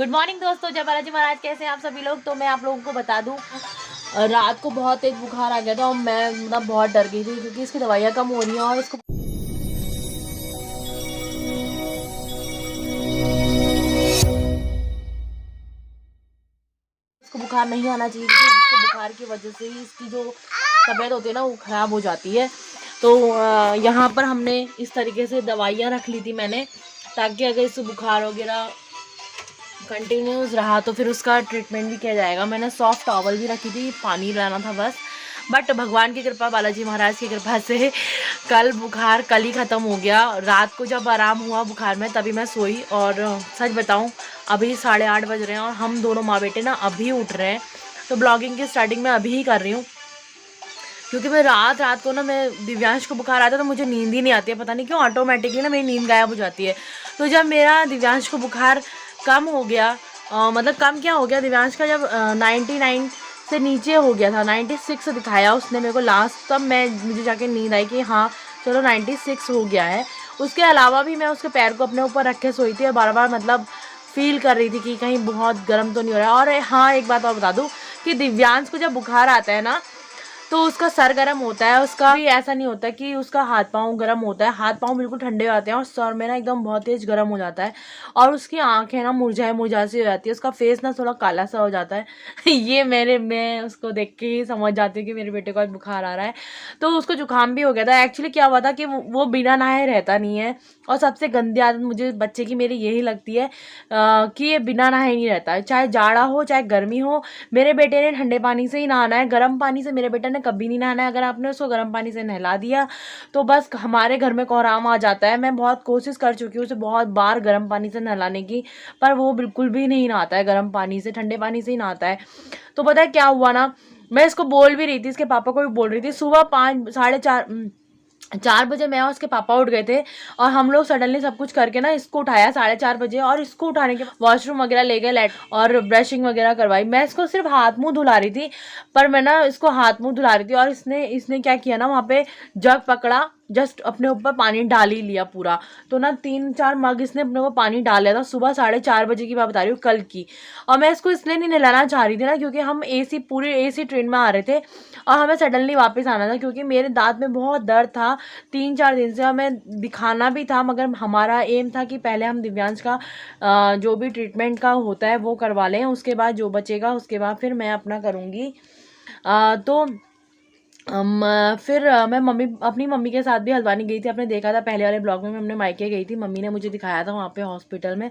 Good morning दोस्तों, जय बालाजी महाराज। कैसे हैं आप सभी लोग। तो मैं आप लोगों को बता दूं, रात को बहुत तेज बुखार आ गया था और मैं मतलब बहुत डर गई थी क्योंकि इसकी दवाइयाँ कम हो रही हैं और इसको बुखार नहीं आना चाहिए क्योंकि इसको बुखार की वजह से ही इसकी जो तबीयत होती है ना वो ख़राब हो जाती है। तो यहाँ पर हमने इस तरीके से दवाइयाँ रख ली थी मैंने, ताकि अगर इसको बुखार वगैरह कंटिन्यूस रहा तो फिर उसका ट्रीटमेंट भी किया जाएगा। मैंने सॉफ्ट टॉवल भी रखी थी, पानी लाना था बस। बट भगवान की कृपा, बालाजी महाराज की कृपा से कल बुखार कल ही ख़त्म हो गया। रात को जब आराम हुआ बुखार में तभी मैं सोई। और सच बताऊं, अभी 8:30 बज रहे हैं और हम दोनों माँ बेटे ना अभी उठ रहे हैं। तो ब्लॉगिंग की स्टार्टिंग मैं अभी ही कर रही हूँ क्योंकि मैं रात को ना, मैं दिव्यांश को बुखार आता है तो मुझे नींद ही नहीं आती है। पता नहीं क्यों, ऑटोमेटिकली ना मेरी नींद गायब हो जाती है। तो जब मेरा दिव्यांश को बुखार कम हो गया, मतलब कम क्या हो गया, दिव्यांश का जब 99 से नीचे हो गया था, 96 दिखाया उसने मेरे को लास्ट, तब मुझे जाके नींद आई कि हाँ चलो 96 हो गया है। उसके अलावा भी मैं उसके पैर को अपने ऊपर रख के सोई थी और बार बार मतलब फील कर रही थी कि कहीं बहुत गर्म तो नहीं हो रहा है। और हाँ, एक बात और बता दूँ कि दिव्यांश को जब बुखार आता है ना तो उसका सर गर्म होता है। उसका भी ऐसा नहीं होता कि उसका हाथ पाँव गर्म होता है, हाथ पाँव बिल्कुल ठंडे हो जाते हैं और सर में ना एकदम बहुत तेज गर्म हो जाता है। और उसकी आंखें ना मुरझाई सी हो जाती है, उसका फेस ना थोड़ा काला सा हो जाता है ये मैं उसको देख के ही समझ जाती हूँ कि मेरे बेटे को आज बुखार आ रहा है। तो उसको जुकाम भी हो गया था। एक्चुअली क्या हुआ था कि वो बिना नहाए रहता नहीं है। और सबसे गंदी आदत मुझे बच्चे की मेरी यही लगती है कि ये बिना नहाए नहीं रहता है, चाहे जाड़ा हो चाहे गर्मी हो। मेरे बेटे ने ठंडे पानी से ही नहाना है, गर्म पानी से मेरे बेटे ने कभी नहीं नहाना है। अगर आपने उसको गर्म पानी से नहला दिया तो बस हमारे घर में कोहराम आ जाता है। मैं बहुत कोशिश कर चुकी हूँ उसे बहुत बार गर्म पानी से नहलाने की, पर वो बिल्कुल भी नहीं नहाता है गर्म पानी से, ठंडे पानी से ही नहाता है। तो पता है क्या हुआ ना, मैं इसको बोल भी रही थी, इसके पापा को भी बोल रही थी। सुबह 4 बजे मैं और उसके पापा उठ गए थे और हम लोग सडनली सब कुछ करके ना इसको उठाया 4:30 बजे। और इसको उठाने के वॉशरूम वगैरह ले गए और ब्रशिंग वगैरह करवाई। मैं इसको सिर्फ हाथ मुंह धुला रही थी, पर मैं ना इसको हाथ मुंह धुला रही थी और इसने क्या किया ना, वहाँ पे जग पकड़ा, जस्ट अपने ऊपर पानी डाल ही लिया पूरा। तो ना 3-4 मग इसने अपने को पानी डाल लिया था। सुबह 4:30 बजे की बात बता रही हूँ, कल की। और मैं इसको इसलिए नहीं नहलाना चाह रही थी ना क्योंकि हम पूरी एसी ट्रेन में आ रहे थे और हमें सडनली वापस आना था क्योंकि मेरे दांत में बहुत दर्द था 3-4 दिन से। हमें दिखाना भी था, मगर हमारा एम था कि पहले हम दिव्यांश का जो भी ट्रीटमेंट का होता है वो करवा लें, उसके बाद जो बचेगा उसके बाद फिर मैं अपना करूँगी। तो फिर मैं अपनी मम्मी के साथ भी हल्द्वानी गई थी। आपने देखा था पहले वाले ब्लॉग में, मैं अपने मायके गई थी, मम्मी ने मुझे दिखाया था वहाँ पे हॉस्पिटल में।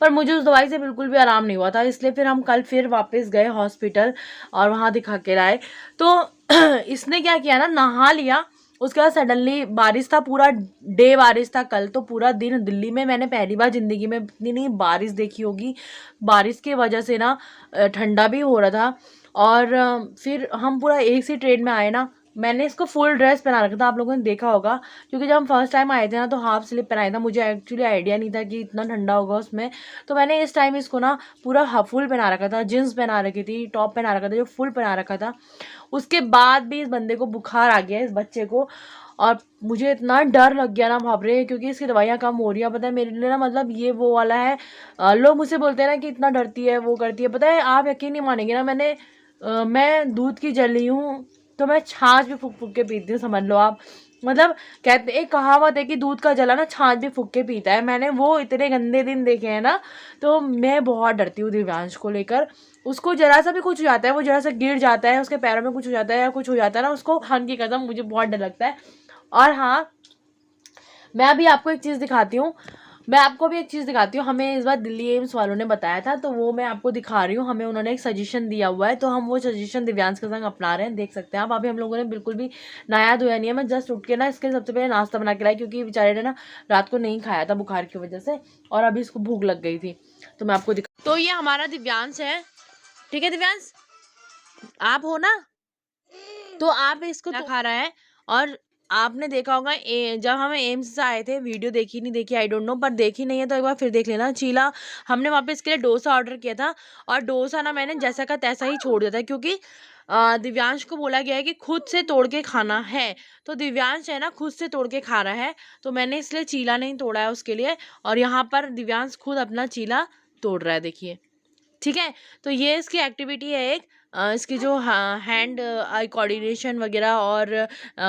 पर मुझे उस दवाई से बिल्कुल भी आराम नहीं हुआ था, इसलिए फिर हम कल फिर वापस गए हॉस्पिटल और वहाँ दिखा के लाए। तो इसने क्या किया ना, नहा लिया। उसके बाद सडनली बारिश था, पूरा डे बारिश था कल। तो पूरा दिन दिल्ली में मैंने पहली बार ज़िंदगी में इतनी नहीं बारिश देखी होगी। बारिश की वजह से ना ठंडा भी हो रहा था। और फिर हम पूरा एसी ट्रेन में आए ना। मैंने इसको फुल ड्रेस पहना रखा था, आप लोगों ने देखा होगा, क्योंकि जब हम फर्स्ट टाइम आए थे ना तो हाफ स्लीप पहनाया था। मुझे एक्चुअली आइडिया नहीं था कि इतना ठंडा होगा उसमें। तो मैंने इस टाइम इसको ना पूरा फुल पहना रखा था, जींस पहना रखी थी, टॉप पहना रखा था, जो फुल पहना रखा था। उसके बाद भी इस बंदे को बुखार आ गया, इस बच्चे को। और मुझे इतना डर लग गया ना बाप रे, क्योंकि इसकी दवाइयाँ कम हो रही है। पता है मेरे लिए ना, मतलब ये वो वाला है। लोग मुझसे बोलते हैं ना कि इतना डरती है वो करती है। पता है, आप यकीन नहीं मानेंगे ना, मैं दूध की जली हूँ तो मैं छाछ भी फूक फूक के पीती हूँ, समझ लो आप। मतलब कहते, एक कहावत है कि दूध का जला ना छाछ भी फूक के पीता है। मैंने वो इतने गंदे दिन देखे हैं ना। तो मैं बहुत डरती हूँ दिव्यांश को लेकर। उसको जरा सा भी कुछ हो जाता है, वो जरा सा गिर जाता है, उसके पैरों में कुछ हो जाता है या कुछ हो जाता है ना, उसको खान की कसम मुझे बहुत डर लगता है। और हाँ, मैं अभी आपको एक चीज़ दिखाती हूँ। हमें इस बार दिल्ली एम्स वालों ने बताया था, तो वो मैं आपको दिखा रही हूँ। हमें उन्होंने एक सजेशन दिया हुआ है, तो हम वो सजेशन दिव्यांश के संग अपना रहे हैं, देख सकते हैं आप। अभी हम लोगों ने बिल्कुल भी नहाया धोया नहीं है। मैं जस्ट उठ के ना इसके सबसे पहले नाश्ता बना के लाई, क्योंकि बेचारे ने ना रात को नहीं खाया था बुखार की वजह से, और अभी इसको भूख लग गई थी। तो मैं आपको तो ये हमारा दिव्यांश है, ठीक है दिव्यांश, आप हो ना, तो आप इसको क्या खा रहा है। और आपने देखा होगा जब हम एम्स से आए थे, वीडियो देखी नहीं देखी आई डोंट नो, पर देखी नहीं है तो एक बार फिर देख लेना। चीला हमने वहाँ पे इसके लिए डोसा ऑर्डर किया था और डोसा ना मैंने जैसा का तैसा ही छोड़ दिया था, क्योंकि दिव्यांश को बोला गया है कि खुद से तोड़ के खाना है। तो दिव्यांश है ना, खुद से तोड़ के खा रहा है, तो मैंने इसलिए चीला नहीं तोड़ा है उसके लिए। और यहाँ पर दिव्यांश खुद अपना चीला तोड़ रहा है, देखिए। ठीक है। तो ये इसकी एक्टिविटी है एक, इसकी जो हैंड आई कोऑर्डिनेशन वगैरह और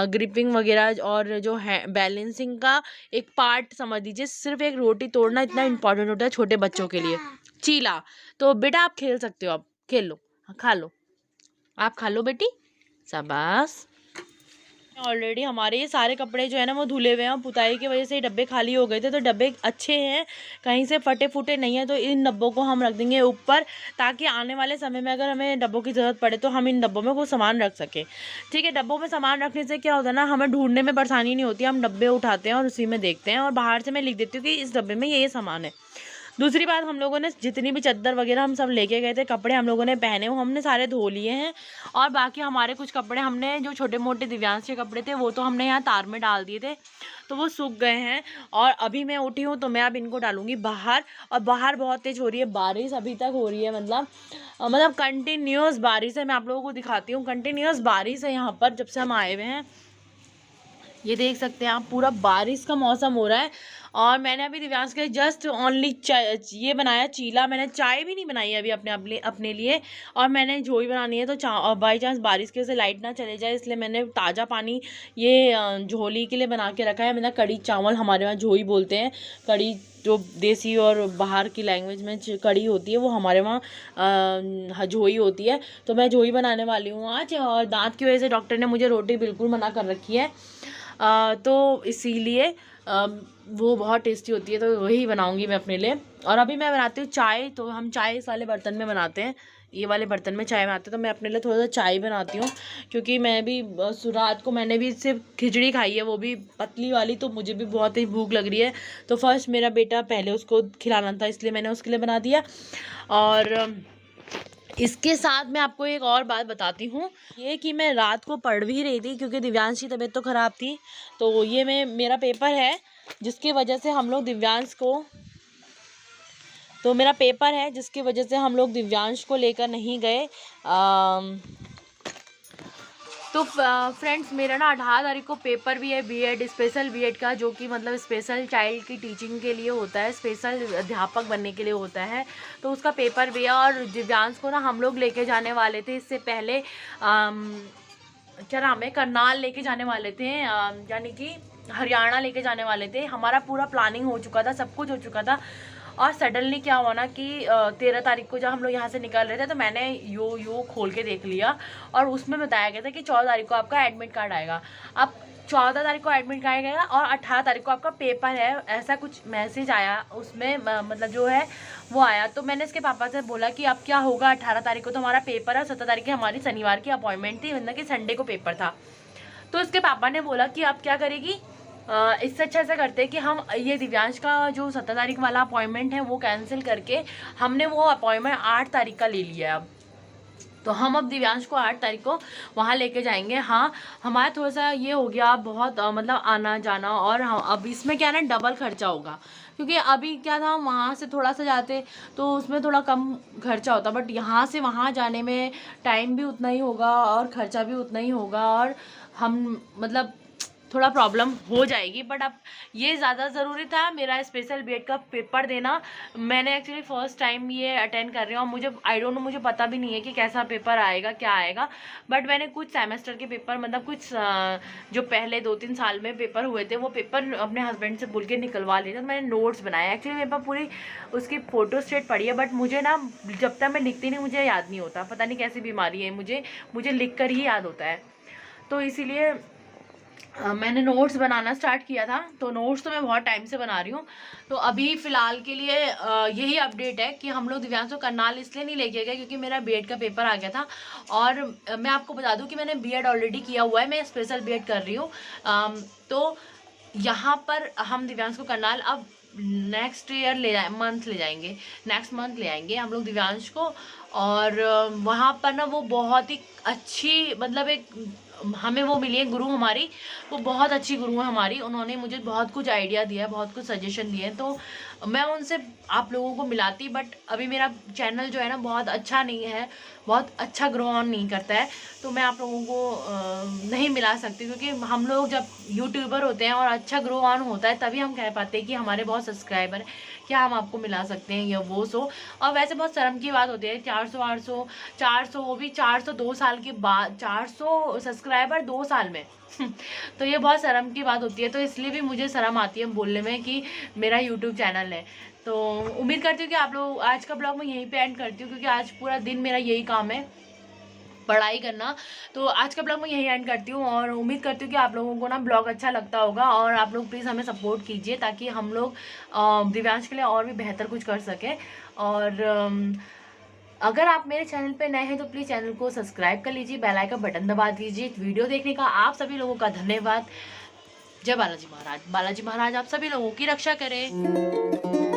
ग्रिपिंग वगैरह और जो है बैलेंसिंग का एक पार्ट समझ लीजिए। सिर्फ एक रोटी तोड़ना इतना इम्पोर्टेंट होता है छोटे बच्चों के लिए। चीला, तो बेटा आप खेल सकते हो, आप खेल लो, खा लो, आप खा लो बेटी, शाबाश। ऑलरेडी हमारे ये सारे कपड़े जो है ना वो धुले हुए हैं, पुताई की वजह से ये डब्बे खाली हो गए थे। तो डब्बे अच्छे हैं, कहीं से फटे फूटे नहीं है। तो इन डब्बों को हम रख देंगे ऊपर, ताकि आने वाले समय में अगर हमें डब्बों की ज़रूरत पड़े तो हम इन डब्बों में कुछ सामान रख सकें। ठीक है, डब्बों में सामान रखने से क्या होता है ना, हमें ढूंढने में परेशानी नहीं होती। हम डब्बे उठाते हैं और उसी में देखते हैं, और बाहर से मैं लिख देती हूँ कि इस डब्बे में ये सामान है। दूसरी बात, हम लोगों ने जितनी भी चद्दर वगैरह हम सब लेके गए थे, कपड़े हम लोगों ने पहने वो हमने सारे धो लिए हैं। और बाकी हमारे कुछ कपड़े हमने जो छोटे मोटे दिव्यांश के कपड़े थे वो तो हमने यहाँ तार में डाल दिए थे, तो वो सूख गए हैं। और अभी मैं उठी हूँ तो मैं अब इनको डालूंगी बाहर। और बाहर बहुत तेज़ हो रही है बारिश, अभी तक हो रही है, मतलब कंटिन्यूस बारिश है। मैं आप लोगों को दिखाती हूँ, कंटिन्यूस बारिश है यहाँ पर जब से हम आए हुए हैं। ये देख सकते हैं आप, पूरा बारिश का मौसम हो रहा है। और मैंने अभी दिव्यांश के जस्ट ओनली ये बनाया चीला। मैंने चाय भी नहीं बनाई अभी अपने लिए। और मैंने झोई बनानी है, तो बाई चांस बारिश की वजह से लाइट ना चले जाए, इसलिए मैंने ताज़ा पानी ये झोली के लिए बना के रखा है। मैंने कड़ी चावल, हमारे वहाँ झोई बोलते हैं, कड़ी जो देसी और बाहर की लैंग्वेज में कड़ी होती है वो हमारे वहाँ झोई होती है। तो मैं झोई बनाने वाली हूँ आज। और दांत की वजह से डॉक्टर ने मुझे रोटी बिल्कुल मना कर रखी है, तो इसीलिए वो बहुत टेस्टी होती है, तो वही बनाऊंगी मैं अपने लिए। और अभी मैं बनाती हूँ चाय। तो हम चाय इस वाले बर्तन में बनाते हैं, ये वाले बर्तन में चाय बनाते हैं। तो मैं अपने लिए थोड़ा सा चाय बनाती हूँ, क्योंकि मैं भी रात को मैंने भी सिर्फ खिचड़ी खाई है, वो भी पतली वाली, तो मुझे भी बहुत ही भूख लग रही है। तो फर्स्ट मेरा बेटा, पहले उसको खिलाना था, इसलिए मैंने उसके लिए बना दिया। और इसके साथ मैं आपको एक और बात बताती हूँ, ये कि मैं रात को पढ़ भी रही थी, क्योंकि दिव्यांश की तबीयत तो ख़राब थी। तो ये मेरा पेपर है, जिसकी वजह से हम लोग दिव्यांश को लेकर नहीं गए। तो फ्रेंड्स, मेरा ना 18 तारीख को पेपर भी है, बीएड, स्पेशल बीएड का, जो कि मतलब स्पेशल चाइल्ड की टीचिंग के लिए होता है, स्पेशल अध्यापक बनने के लिए होता है। तो उसका पेपर भी है। और दिव्यांश को ना हम लोग लेके जाने वाले थे इससे पहले, क्या नाम है, करनाल लेके जाने वाले थे, यानी कि हरियाणा लेके जाने वाले थे। हमारा पूरा प्लानिंग हो चुका था, सब कुछ हो चुका था। और सडनली क्या हुआ ना कि 13 तारीख को जब हम लोग यहाँ से निकल रहे थे, तो मैंने यो खोल के देख लिया, और उसमें बताया गया था कि 14 तारीख को आपका एडमिट कार्ड आएगा। अब 14 तारीख को एडमिट कार्ड आएगा और 18 तारीख को आपका पेपर है, ऐसा कुछ मैसेज आया उसमें, मतलब जो है वो आया। तो मैंने इसके पापा से बोला कि अब क्या होगा, 18 तारीख को तो हमारा पेपर है, 17 तारीख की हमारी शनिवार की अपॉइंटमेंट थी, मतलब कि संडे को पेपर था। तो इसके पापा ने बोला कि आप क्या करेगी, इससे अच्छा ऐसा करते हैं कि हम ये दिव्यांश का जो 17 तारीख वाला अपॉइंटमेंट है वो कैंसिल करके, हमने वो अपॉइंटमेंट 8 तारीख का ले लिया है अब। तो हम अब दिव्यांश को 8 तारीख को वहाँ लेके जाएंगे। हाँ, हमारा थोड़ा सा ये हो गया बहुत, मतलब आना जाना, और अब इसमें क्या ना डबल खर्चा होगा, क्योंकि अभी क्या था, वहाँ से थोड़ा सा जाते तो उसमें थोड़ा कम खर्चा होता, बट यहाँ से वहाँ जाने में टाइम भी उतना ही होगा और खर्चा भी उतना ही होगा, और हम मतलब थोड़ा प्रॉब्लम हो जाएगी। बट अब ये ज़्यादा ज़रूरी था मेरा स्पेशल बीएड का पेपर देना। मैंने एक्चुअली फ़र्स्ट टाइम ये अटेंड कर रही हूँ, और मुझे आई डोंट नो, मुझे पता भी नहीं है कि कैसा पेपर आएगा, क्या आएगा। बट मैंने कुछ सेमेस्टर के पेपर, मतलब कुछ जो पहले 2-3 साल में पेपर हुए थे, वो पेपर अपने हस्बैंड से बोल के निकलवा लिए थे। तो मैंने नोट्स बनाए, एक्चुअली मेरे पास पूरी उसकी फ़ोटो स्टेट पड़ी है, बट मुझे ना जब तक मैं लिखती नहीं मुझे याद नहीं होता, पता नहीं कैसी बीमारी है, मुझे लिख कर ही याद होता है। तो इसीलिए मैंने नोट्स बनाना स्टार्ट किया था। तो नोट्स तो मैं बहुत टाइम से बना रही हूँ। तो अभी फ़िलहाल के लिए यही अपडेट है कि हम लोग दिव्यांश को करनाल इसलिए नहीं लेके गए क्योंकि मेरा बीएड का पेपर आ गया था। और मैं आपको बता दूँ कि मैंने बीएड ऑलरेडी किया हुआ है, मैं स्पेशल बीएड कर रही हूँ। तो यहाँ पर हम दिव्यांश को करनाल अब नेक्स्ट मंथ ले जाएंगे हम लोग दिव्यांश को। और वहाँ पर ना वो बहुत ही अच्छी, मतलब एक हमें वो मिली है गुरु हमारी, वो बहुत अच्छी गुरु है हमारी। उन्होंने मुझे बहुत कुछ आइडिया दिया है, बहुत कुछ सजेशन दिए हैं। तो मैं उनसे आप लोगों को मिलाती, बट अभी मेरा चैनल जो है ना बहुत अच्छा नहीं है, बहुत अच्छा ग्रो ऑन नहीं करता है, तो मैं आप लोगों को नहीं मिला सकती, क्योंकि हम लोग जब यूट्यूबर होते हैं और अच्छा ग्रो ऑन होता है तभी हम कह पाते हैं कि हमारे बहुत सब्सक्राइबर, क्या हम आपको मिला सकते हैं या वो सो। और वैसे बहुत शर्म की बात होती है, 400 वो भी 402 साल के बाद, 400 सब्सक्राइबर 2 साल में तो ये बहुत शर्म की बात होती है, तो इसलिए भी मुझे शर्म आती है बोलने में कि मेरा यूट्यूब चैनल है। तो उम्मीद करती हूँ कि आप लोग, आज का ब्लॉग मैं यहीं पे एंड करती हूँ, क्योंकि आज पूरा दिन मेरा यही काम है, पढ़ाई करना। तो आज का ब्लॉग मैं यहीं एंड करती हूँ, और उम्मीद करती हूँ कि आप लोगों को ना ब्लॉग अच्छा लगता होगा, और आप लोग प्लीज़ हमें सपोर्ट कीजिए ताकि हम लोग दिव्यांश के लिए और भी बेहतर कुछ कर सकें। और अगर आप मेरे चैनल पे नए हैं तो प्लीज़ चैनल को सब्सक्राइब कर लीजिए, बेल आइकन बटन दबा दीजिए। वीडियो देखने का आप सभी लोगों का धन्यवाद। जय बालाजी महाराज। बालाजी महाराज आप सभी लोगों की रक्षा करें।